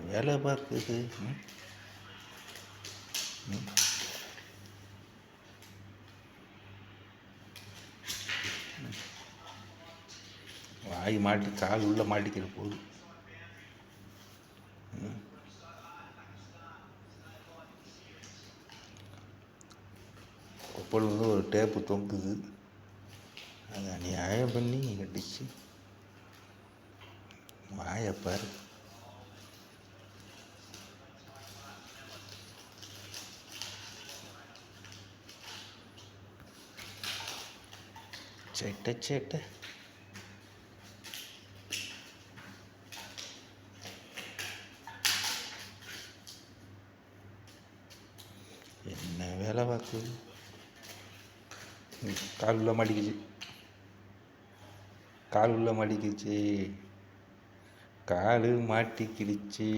வேலை பார்க்குது. வாய் மாட்டி கால் உள்ளே மாட்டிக்கிற போகுது. கொப்பல் ஒரு டேப்பு தொங்குது, அதை அநியாயம் பண்ணி கட்டிச்சு. வாயப்பார் சேட்டை சேட்டை. என்ன வேலை பார்க்குது. கால் உள்ள மாட்டிக்கிச்சு, கால் உள்ள மாட்டிக்கிச்சு, கால் மாட்டிக்கிடுச்சு.